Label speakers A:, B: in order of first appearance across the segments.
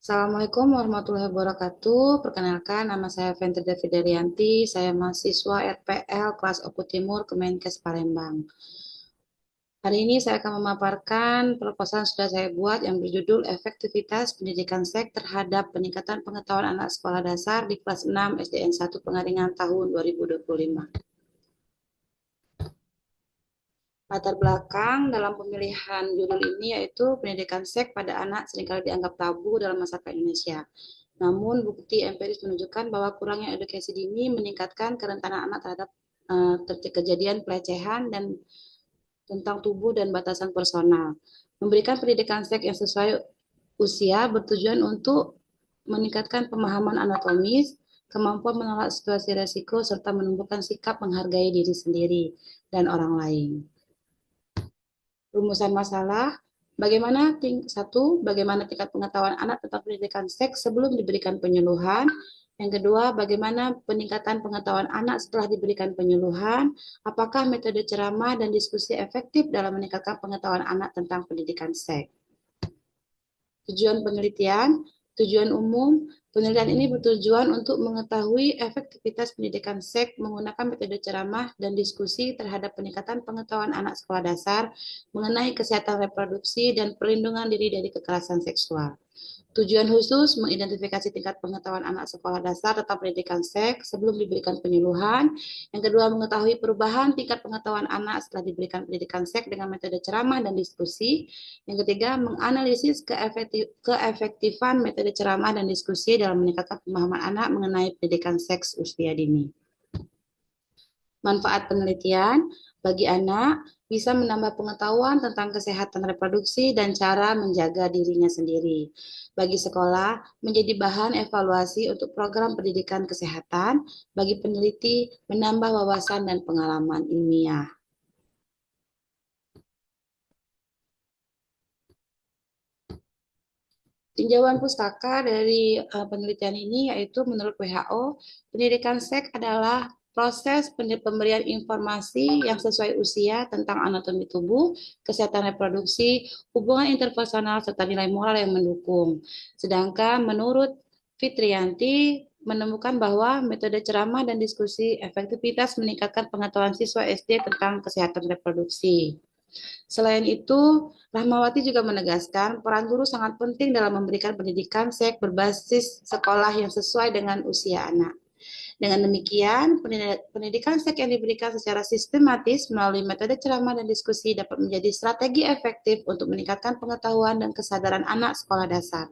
A: Assalamualaikum warahmatullahi wabarakatuh. Perkenalkan, nama saya Fentrida Fiderianti. Saya mahasiswa RPL kelas Oku Timur Kemenkes Palembang. Hari ini saya akan memaparkan proposal yang sudah saya buat yang berjudul Efektivitas Pendidikan Seks terhadap Peningkatan Pengetahuan Anak Sekolah Dasar di kelas 6 SDN 1 Pengaringan tahun 2025. Latar belakang dalam pemilihan judul ini yaitu pendidikan seks pada anak seringkali dianggap tabu dalam masyarakat Indonesia. Namun, bukti empiris menunjukkan bahwa kurangnya edukasi dini meningkatkan kerentanan anak terhadap kejadian pelecehan dan tentang tubuh dan batasan personal. Memberikan pendidikan seks yang sesuai usia bertujuan untuk meningkatkan pemahaman anatomis, kemampuan menolak situasi resiko, serta menumbuhkan sikap menghargai diri sendiri dan orang lain. Rumusan masalah, bagaimana tingkat pengetahuan anak tentang pendidikan seks sebelum diberikan penyuluhan. Yang kedua, bagaimana peningkatan pengetahuan anak setelah diberikan penyuluhan. Apakah metode ceramah dan diskusi efektif dalam meningkatkan pengetahuan anak tentang pendidikan seks. Tujuan penelitian, tujuan umum, penelitian ini bertujuan untuk mengetahui efektivitas pendidikan seks menggunakan metode ceramah dan diskusi terhadap peningkatan pengetahuan anak sekolah dasar mengenai kesehatan reproduksi dan perlindungan diri dari kekerasan seksual. Tujuan khusus mengidentifikasi tingkat pengetahuan anak sekolah dasar tentang pendidikan seks sebelum diberikan penyuluhan. Yang kedua, mengetahui perubahan tingkat pengetahuan anak setelah diberikan pendidikan seks dengan metode ceramah dan diskusi. Yang ketiga, menganalisis keefektifan metode ceramah dan diskusi dalam meningkatkan pemahaman anak mengenai pendidikan seks usia dini. Manfaat penelitian bagi anak bisa menambah pengetahuan tentang kesehatan reproduksi dan cara menjaga dirinya sendiri. Bagi sekolah, menjadi bahan evaluasi untuk program pendidikan kesehatan, bagi peneliti menambah wawasan dan pengalaman ilmiah. Tinjauan pustaka dari penelitian ini yaitu menurut WHO, pendidikan seks adalah proses pemberian informasi yang sesuai usia tentang anatomi tubuh, kesehatan reproduksi, hubungan interpersonal, serta nilai moral yang mendukung. Sedangkan menurut Fitrianti, menemukan bahwa metode ceramah dan diskusi efektivitas meningkatkan pengetahuan siswa SD tentang kesehatan reproduksi. Selain itu, Rahmawati juga menegaskan peran guru sangat penting dalam memberikan pendidikan seks berbasis sekolah yang sesuai dengan usia anak. Dengan demikian, pendidikan seks yang diberikan secara sistematis melalui metode ceramah dan diskusi dapat menjadi strategi efektif untuk meningkatkan pengetahuan dan kesadaran anak sekolah dasar.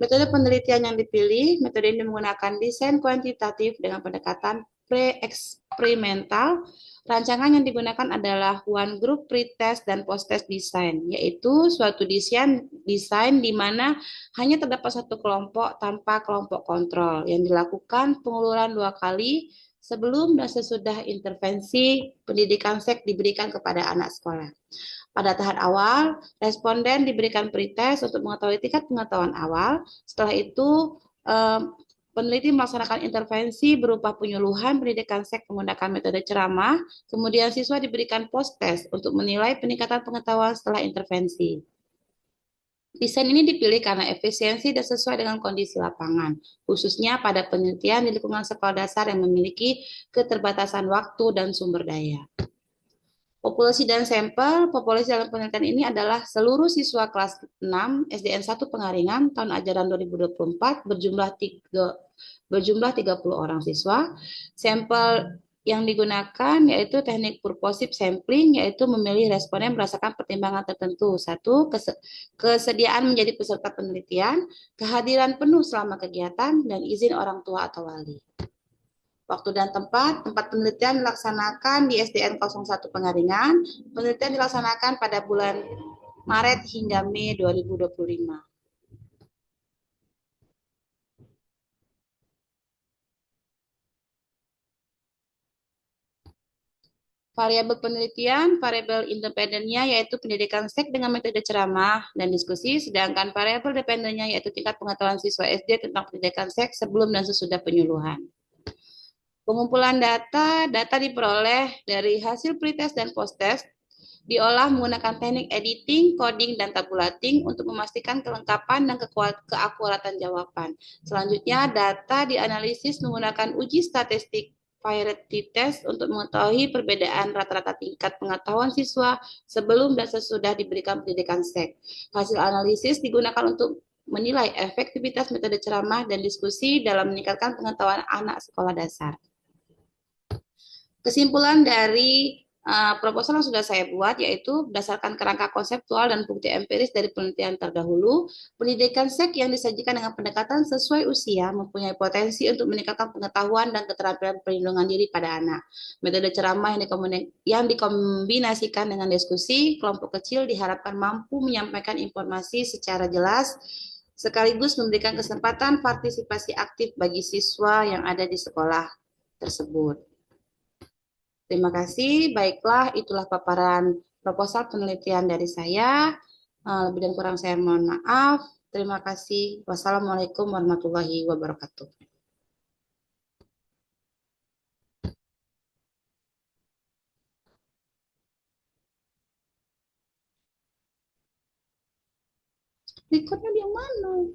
A: Metode penelitian yang dipilih, metode ini menggunakan desain kuantitatif dengan pendekatan pre-eksperimental. Rancangan yang digunakan adalah one group pre-test dan post-test design, yaitu suatu desain di mana hanya terdapat satu kelompok tanpa kelompok kontrol yang dilakukan penguluran 2 kali sebelum dan sesudah intervensi pendidikan seks diberikan kepada anak sekolah. Pada tahap awal, responden diberikan pretest untuk mengetahui tingkat pengetahuan awal. Setelah itu, peneliti melaksanakan intervensi berupa penyuluhan pendidikan seks menggunakan metode ceramah. Kemudian siswa diberikan post-test untuk menilai peningkatan pengetahuan setelah intervensi. Desain ini dipilih karena efisiensi dan sesuai dengan kondisi lapangan, khususnya pada penelitian di lingkungan sekolah dasar yang memiliki keterbatasan waktu dan sumber daya. Populasi dan sampel, populasi dalam penelitian ini adalah seluruh siswa kelas 6 SDN 1 Pengaringan tahun ajaran 2024 berjumlah 30 orang siswa. Sampel yang digunakan yaitu teknik purposive sampling, yaitu memilih responden berdasarkan pertimbangan tertentu. Satu, kesediaan menjadi peserta penelitian, kehadiran penuh selama kegiatan, dan izin orang tua atau wali. Waktu dan tempat penelitian dilaksanakan di SDN 01 Pengaringan. Penelitian dilaksanakan pada bulan Maret hingga Mei 2025. Variabel penelitian, variabel independennya yaitu pendidikan seks dengan metode ceramah dan diskusi, sedangkan variabel dependennya yaitu tingkat pengetahuan siswa SD tentang pendidikan seks sebelum dan sesudah penyuluhan. Pengumpulan data diperoleh dari hasil pretest dan posttest Diolah menggunakan teknik editing, coding, dan tabulating untuk memastikan kelengkapan dan keakuratan jawaban. Selanjutnya, data dianalisis menggunakan uji statistik variety test untuk mengetahui perbedaan rata-rata tingkat pengetahuan siswa sebelum dan sesudah diberikan pendidikan seks. Hasil analisis digunakan untuk menilai efektivitas metode ceramah dan diskusi dalam meningkatkan pengetahuan anak sekolah dasar. Kesimpulan dari proposal yang sudah saya buat yaitu berdasarkan kerangka konseptual dan bukti empiris dari penelitian terdahulu, pendidikan seks yang disajikan dengan pendekatan sesuai usia mempunyai potensi untuk meningkatkan pengetahuan dan keterampilan perlindungan diri pada anak. Metode ceramah yang dikombinasikan dengan diskusi kelompok kecil diharapkan mampu menyampaikan informasi secara jelas sekaligus memberikan kesempatan partisipasi aktif bagi siswa yang ada di sekolah tersebut. Terima kasih. Baiklah, itulah paparan proposal penelitian dari saya. Lebih dan kurang saya mohon maaf. Terima kasih. Wassalamualaikum warahmatullahi wabarakatuh. Berikutnya di mana?